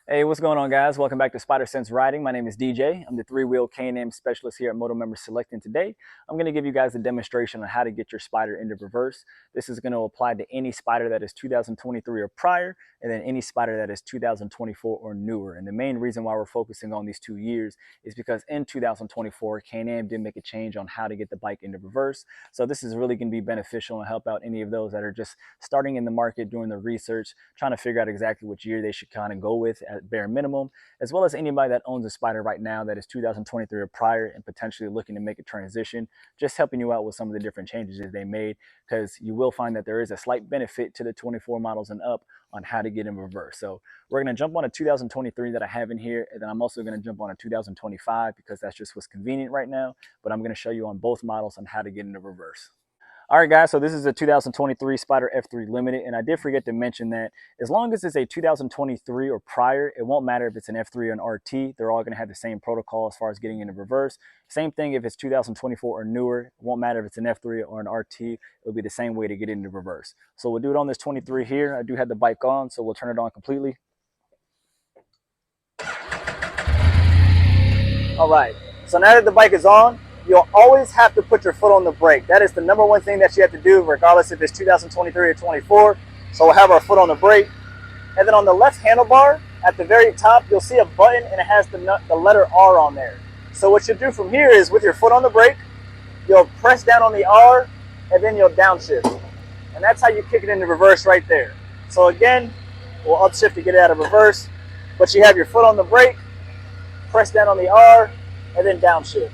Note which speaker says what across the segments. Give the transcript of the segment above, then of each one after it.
Speaker 1: Hey, what's going on, guys? Welcome back to Spider Sense Riding. My name is DJ. I'm the three-wheel Can-Am specialist here at MotoMember Select, and today I'm going to give you guys a demonstration on how to get your Spyder into reverse. This is going to apply to any Spyder that is 2023 or prior, and then any Spyder that is 2024 or newer. And the main reason why we're focusing on these 2 years is because in 2024, Can-Am did make a change on how to get the bike into reverse. So this is really going to be beneficial and help out any of those that are just starting in the market, doing the research, trying to figure out exactly which year they should kind of go with at bare minimum, as well as anybody that owns a Spyder right now that is 2023 or prior and potentially looking to make a transition, just helping you out with some of the different changes that they made, because you will find that there is a slight benefit to the 24 models and up on how to get in reverse. So we're going to jump on a 2023 that I have in here, and then I'm also going to jump on a 2025 because that's just what's convenient right now, but I'm going to show you on both models on how to get into reverse. All right, guys, so this is a 2023 Spyder F3 Limited, and I did forget to mention that as long as it's a 2023 or prior, it won't matter if it's an F3 or an RT. They're all going to have the same protocol as far as getting into reverse. Same thing if it's 2024 or newer. It won't matter if it's an F3 or an RT. It'll be the same way to get into reverse. So we'll do it on this 23 here. I do have the bike on, so we'll turn it on completely. All right, so now that the bike is on, you'll always have to put your foot on the brake. That is the number one thing that you have to do, regardless if it's 2023 or 24. So we'll have our foot on the brake. And then on the left handlebar, at the very top, you'll see a button and it has the letter R on there. So what you do from here is with your foot on the brake, you'll press down on the R and then you'll downshift. And that's how you kick it into reverse right there. So again, we'll upshift to get it out of reverse, but you have your foot on the brake, press down on the R, and then downshift.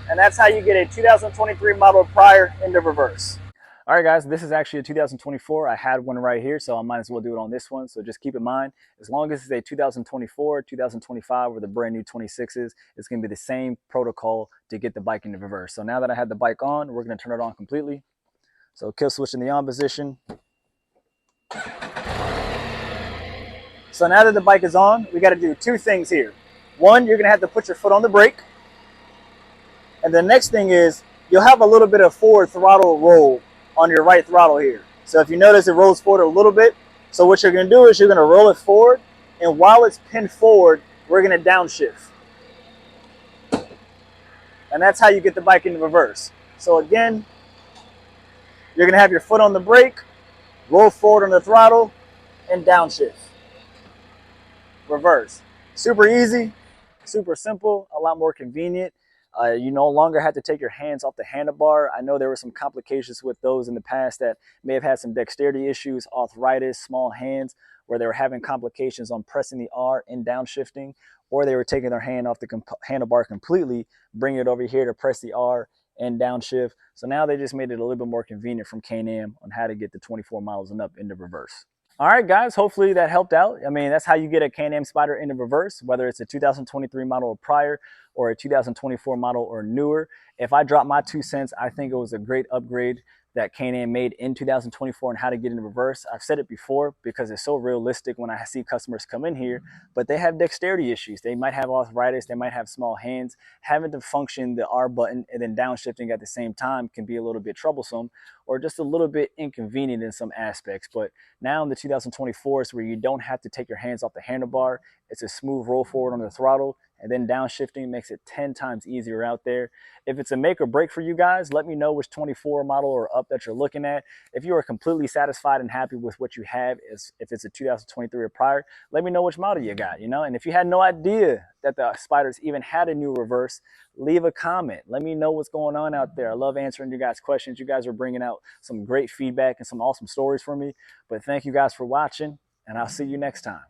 Speaker 1: And that's how you get a 2023 model prior into reverse. All right, guys, this is actually a 2024. I had one right here, so I might as well do it on this one. So just keep in mind, as long as it's a 2024, 2025, or the brand new 26s, it's going to be the same protocol to get the bike into reverse. So now that I have the bike on, we're going to turn it on completely. So kill switch in the on position. So now that the bike is on, we got to do two things here. One, you're going to have to put your foot on the brake. And the next thing is you'll have a little bit of forward throttle roll on your right throttle here. So if you notice, it rolls forward a little bit. So what you're going to do is you're going to roll it forward. And while it's pinned forward, we're going to downshift. And that's how you get the bike into reverse. So again, you're going to have your foot on the brake, roll forward on the throttle, and downshift. Reverse. Super easy, super simple, a lot more convenient. You no longer have to take your hands off the handlebar. I know there were some complications with those in the past that may have had some dexterity issues, arthritis, small hands, where they were having complications on pressing the R and downshifting, or they were taking their hand off the handlebar completely, bringing it over here to press the R and downshift. So now they just made it a little bit more convenient from Can-Am on how to get the 24 miles and up into reverse. All right, guys, hopefully that helped out. I mean, that's how you get a Can-Am Spyder into reverse, whether it's a 2023 model or prior or a 2024 model or newer. If I drop my 2 cents, I think it was a great upgrade that Can-Am made in 2024 and how to get into reverse. I've said it before because it's so realistic when I see customers come in here, but they have dexterity issues. They might have arthritis, they might have small hands. Having to function the R button and then downshifting at the same time can be a little bit troublesome or just a little bit inconvenient in some aspects. But now in the 2024s where you don't have to take your hands off the handlebar, it's a smooth roll forward on the throttle, and then downshifting makes it 10 times easier out there. If it's a make or break for you guys, let me know which 24 model or up that you're looking at. If you are completely satisfied and happy with what you have, if it's a 2023 or prior, let me know which model you got, And if you had no idea that the Spyders even had a new reverse, leave a comment. Let me know what's going on out there. I love answering you guys' questions. You guys are bringing out some great feedback and some awesome stories for me. But thank you guys for watching, and I'll see you next time.